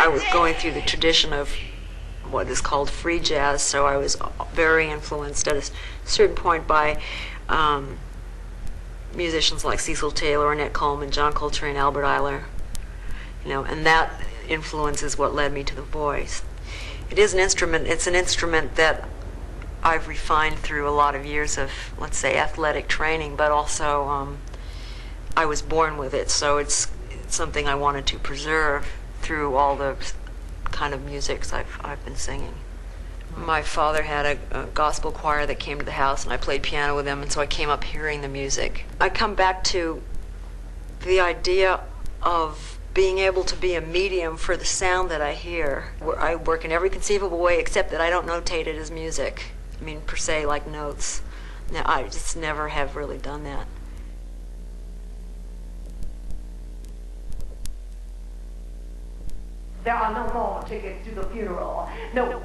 I was going through the tradition of what is called free jazz, so I was very influenced at a certain point by musicians like Cecil Taylor, Ornette Coleman, John Coltrane, Albert Ayler, and that influence is what led me to the voice. It is an instrument. It's an instrument that I've refined through a lot of years of, let's say, athletic training, but also I was born with it, so it's something I wanted to preserve through all the kind of musics I've been singing. My father had a gospel choir that came to the house, and I played piano with them, and so I came up hearing the music. I come back to the idea of being able to be a medium for the sound that I hear. I work in every conceivable way except that I don't notate it as music. I mean, per se, like notes. Now, I just never have really done that. There are no more tickets to the funeral. No. No.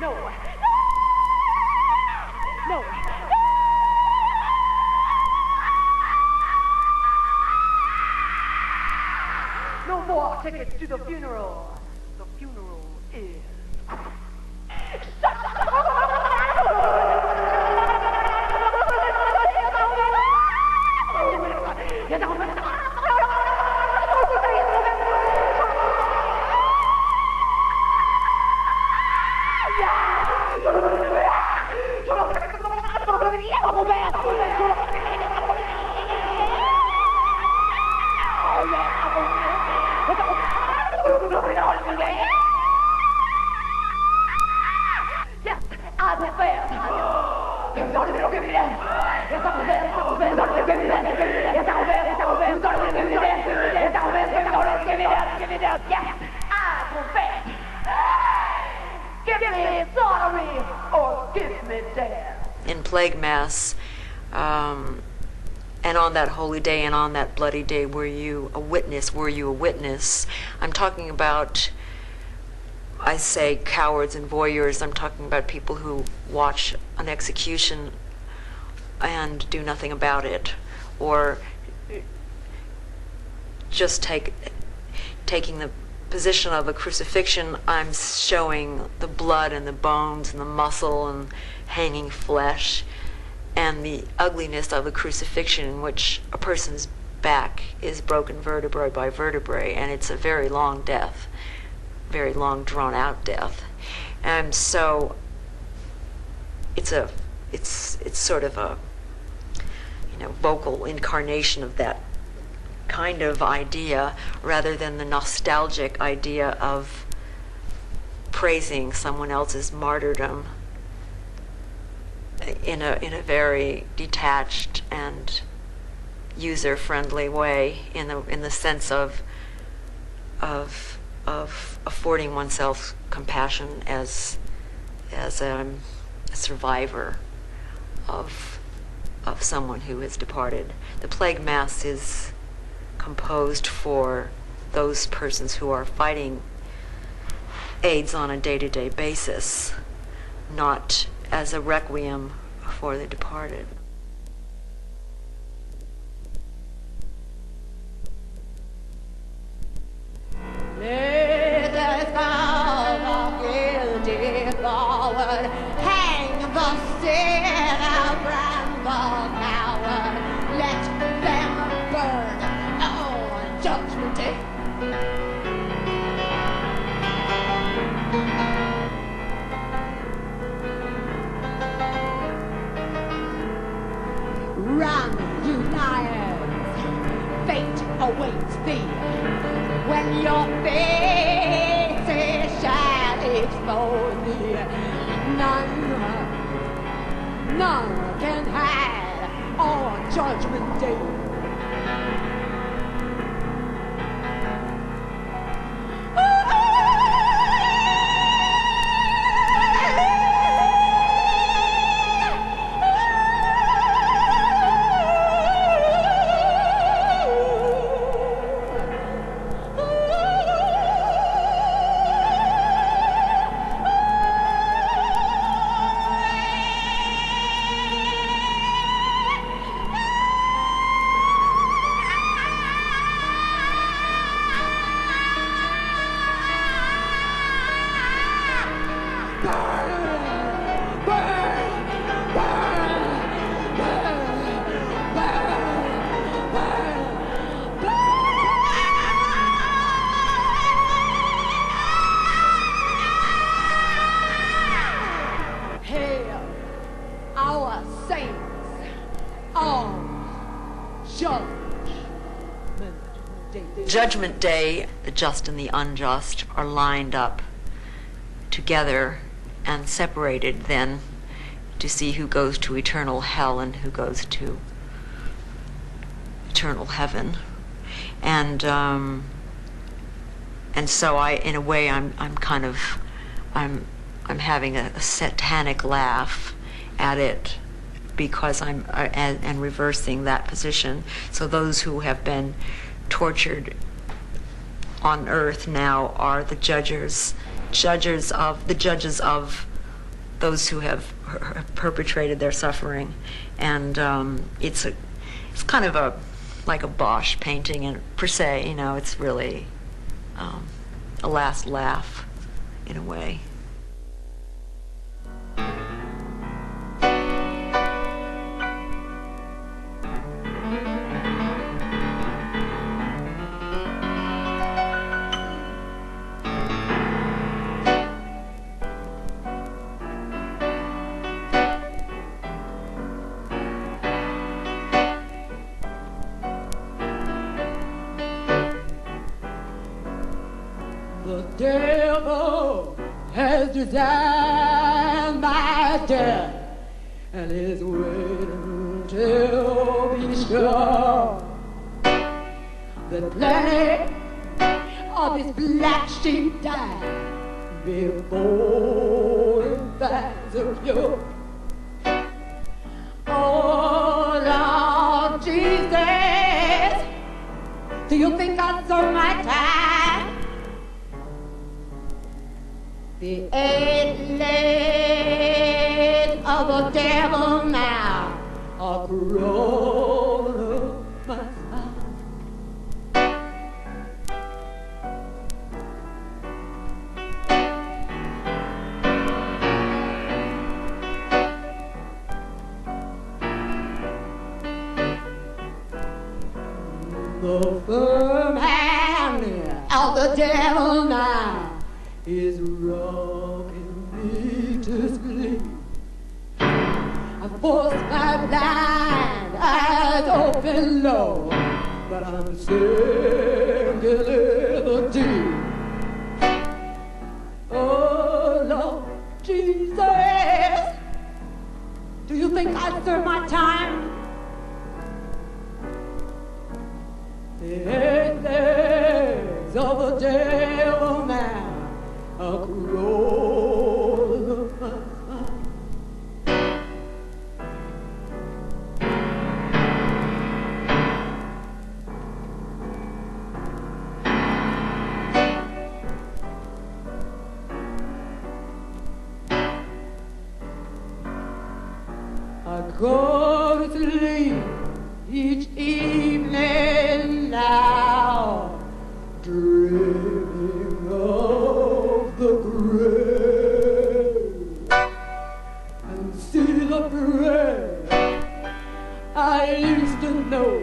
No. No. No more tickets to the funeral. The funeral is... In Plague Mass, and on that holy day and on that bloody day, were you a witness? Were you a witness? I'm talking about, I say, cowards and voyeurs. I'm talking about people who watch an execution and do nothing about it, or just taking the position of a crucifixion. I'm showing the blood and the bones and the muscle and hanging flesh and the ugliness of the crucifixion, in which a person's back is broken vertebrae by vertebrae, and it's a very long death, very long drawn out death. And so it's sort of a vocal incarnation of that kind of idea, rather than the nostalgic idea of praising someone else's martyrdom in a very detached and user-friendly way, in the sense of affording oneself compassion as a survivor of someone who has departed. The Plague Mass is composed for those persons who are fighting AIDS on a day-to-day basis, not as a requiem for the departed. Let us bow the guilty forward, hang the sinner and the coward, let them burn on Judgment Day. Run, you lions, fate awaits thee. When your faces shall expose thee, none can hide on Judgment Day. the saints of Judgment Day. Judgment Day, the just and the unjust are lined up together and separated then to see who goes to eternal hell and who goes to eternal heaven. And so in a way, I'm having a satanic laugh at it because and reversing that position. So those who have been tortured on earth now are the judges of those who have perpetrated their suffering, and it's kind of like a Bosch painting, and per se, it's really a last laugh in a way. The devil has designed my death and is waiting to be sure that plenty of his black sheep die before it finds a cure. Oh, Lord Jesus, do you think I serve my time? The 8 legs of the devil now are crawling up my spine. The firm hand of the devil now is rocking me to sleep. I force my blind eyes open low, but I'm sinking a little deep. Oh Lord Jesus, do you think I serve my time? The 8 legs of the devil now are crawling up my spine. I go to sleep each evening now, dreaming of the grave, and see the grave I used to know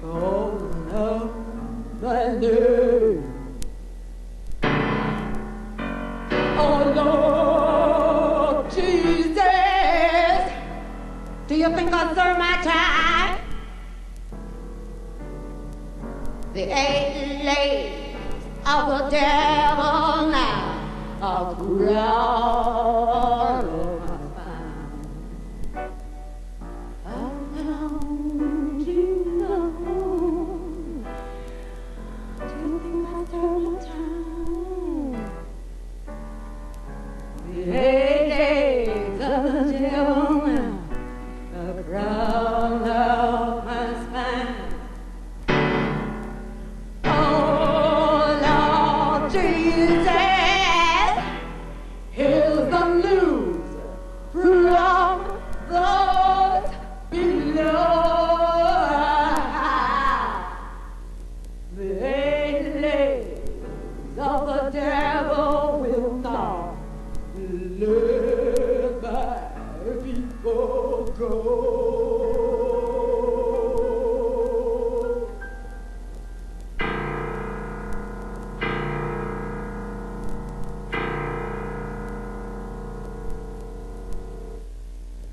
calling out my name. Oh Lord Jesus, do you think I serve my time? The 8 legs of the devil now are crawling on my spine. Oh, Lord Jesus, do you think I serve my time? The 8 legs of the devil now around up my spine. Oh Lord Jesus, here's the news from those below. The 8 legs of the devil will not let my people go.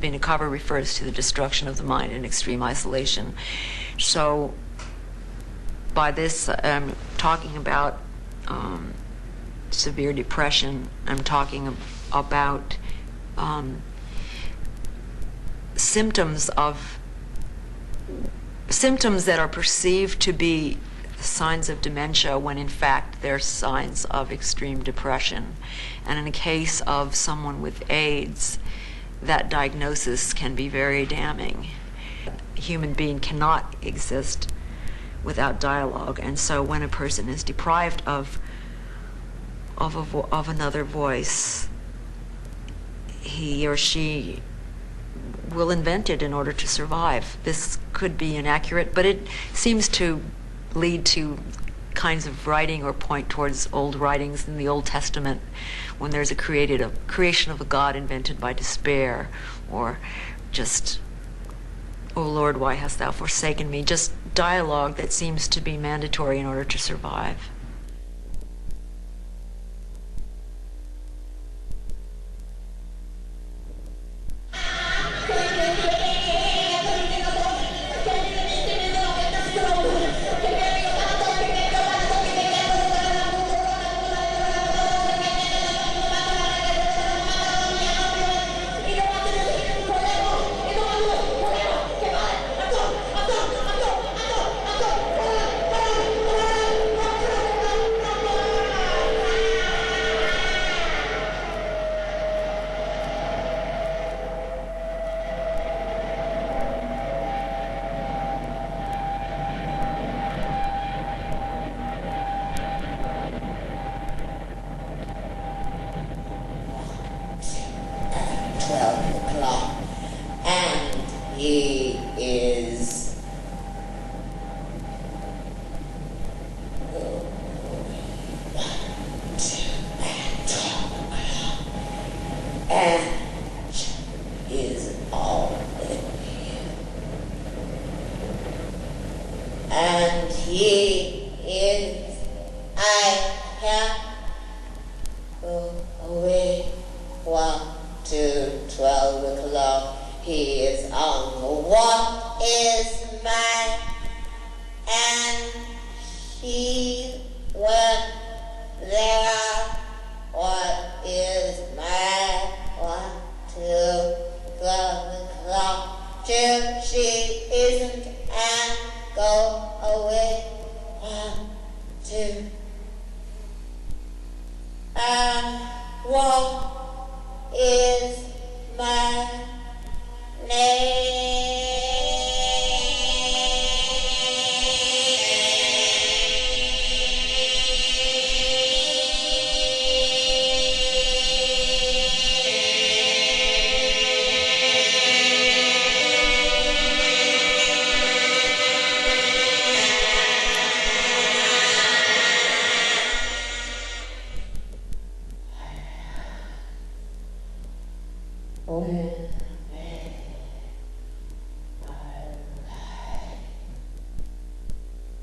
Vinakava refers to the destruction of the mind and extreme isolation. So by this, I'm talking about severe depression. I'm talking about symptoms that are perceived to be signs of dementia when in fact they're signs of extreme depression. And in a case of someone with AIDS, that diagnosis can be very damning. A human being cannot exist without dialogue, and so when a person is deprived of another voice, he or she will invent it in order to survive. This could be inaccurate, but it seems to lead to kinds of writing or point towards old writings in the Old Testament when there's a creation of a God invented by despair, or just, "O Lord, why hast thou forsaken me?" Just dialogue that seems to be mandatory in order to survive. away. 1, 2, 12 o'clock. He is on. What is mine? And she went there. What is mine? 1, 2, 12 o'clock. Till she isn't and go away. 1, 2. And what is my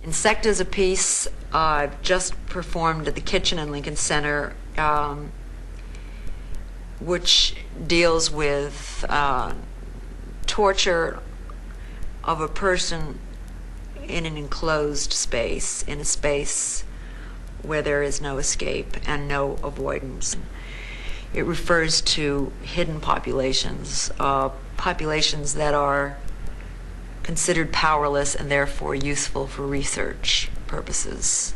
Insect is a piece I've just performed at the Kitchen in Lincoln Center, which deals with torture of a person in an enclosed space, in a space where there is no escape and no avoidance. It refers to hidden populations, populations that are considered powerless and therefore useful for research purposes.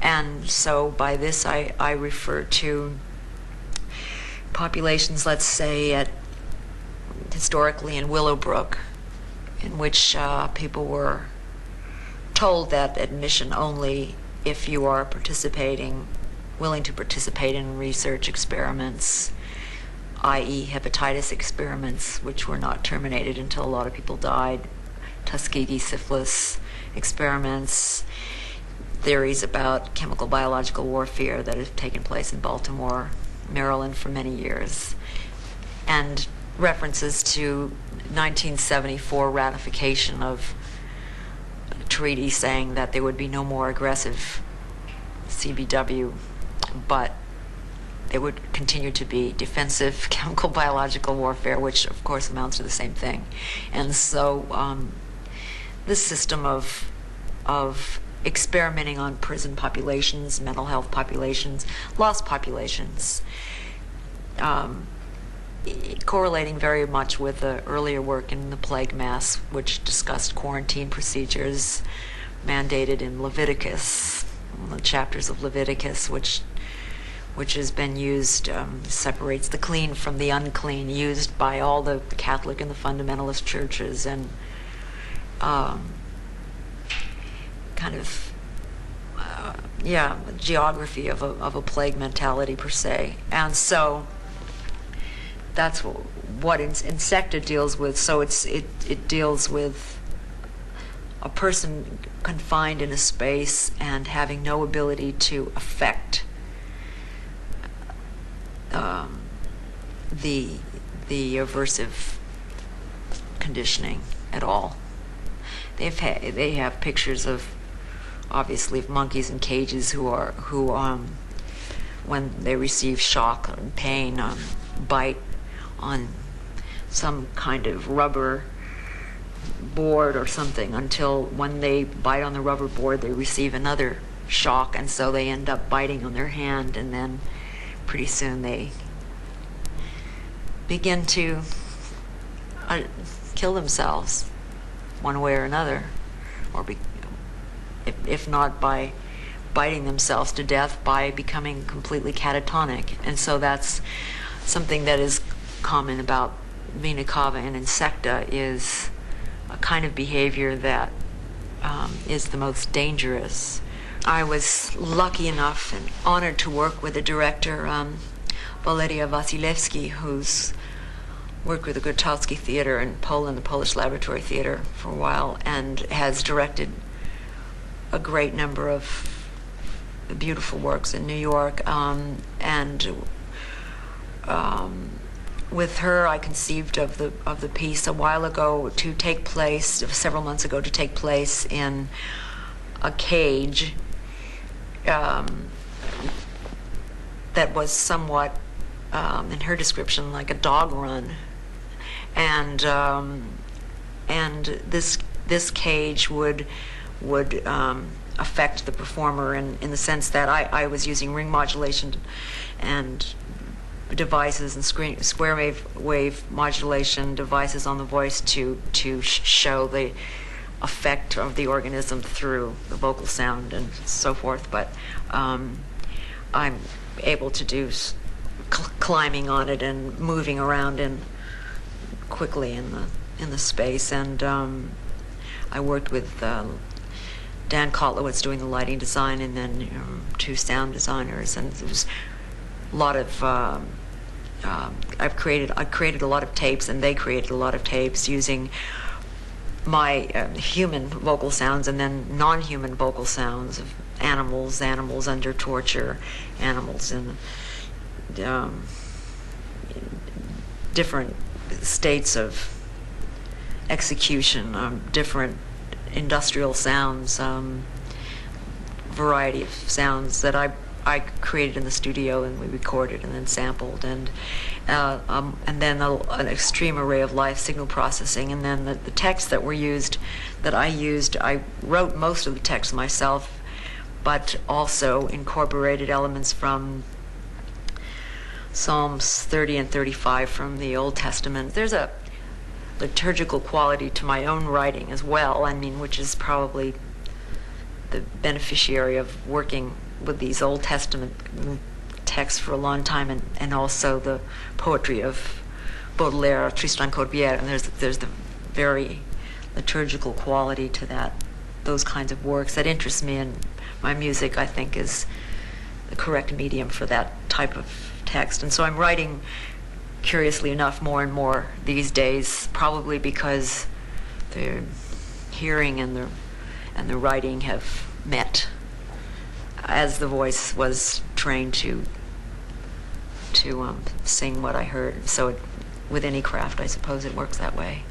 And so by this I refer to populations, let's say, historically in Willowbrook, in which people were told that admission only if you are willing to participate in research experiments, i.e. hepatitis experiments, which were not terminated until a lot of people died, Tuskegee syphilis experiments, theories about chemical biological warfare that have taken place in Baltimore, Maryland for many years, and references to 1974 ratification of a treaty saying that there would be no more aggressive CBW, but there would continue to be defensive chemical biological warfare, which of course amounts to the same thing. And so this system of experimenting on prison populations, mental health populations, lost populations, correlating very much with the earlier work in the Plague Mass, which discussed quarantine procedures mandated in Leviticus, the chapters of Leviticus, which has been used, separates the clean from the unclean, used by all the Catholic and the fundamentalist churches, and kind of, geography of a plague mentality per se. And so that's what Insecta deals with. So it deals with a person confined in a space and having no ability to affect the aversive conditioning at all. They have pictures of, obviously, of monkeys in cages who when they receive shock and pain, bite on some kind of rubber board or something, until when they bite on the rubber board they receive another shock, and so they end up biting on their hand, and then pretty soon they begin to kill themselves one way or another, or if not by biting themselves to death, by becoming completely catatonic. And so that's something that is common about Vena cava and Insecta, is a kind of behavior that is the most dangerous. I was lucky enough and honored to work with the director, Valeria Wasilewski, who's worked with the Grotowski Theater in Poland, the Polish Laboratory Theater, for a while, and has directed a great number of beautiful works in New York. With her, I conceived of the piece a while ago to take place, several months ago, to take place in a cage that that was somewhat, in her description, like a dog run, and this cage would affect the performer in the sense that I was using ring modulation and devices and square wave modulation devices on the voice to show the effect of the organism through the vocal sound and so forth. But I'm able to do climbing on it and moving around quickly in the space. And I worked with Dan Kotlowitz doing the lighting design, and then 2 sound designers, and it was a lot of I created a lot of tapes, and they created a lot of tapes using my human vocal sounds and then non-human vocal sounds of animals under torture, animals in different states of execution, different industrial sounds, variety of sounds that I created in the studio, and we recorded and then sampled, and then an extreme array of live signal processing, and then the texts that I wrote most of the text myself, but also incorporated elements from Psalms 30 and 35 from the Old Testament. There's a liturgical quality to my own writing as well, which is probably the beneficiary of working with these Old Testament texts for a long time, and also the poetry of Baudelaire, Tristan Corbière, and there's the very liturgical quality to those kinds of works that interest me, and my music, I think, is the correct medium for that type of text. And so I'm writing, curiously enough, more and more these days, probably because the hearing and the writing have met as the voice was trained to sing what I heard. So with any craft, I suppose it works that way.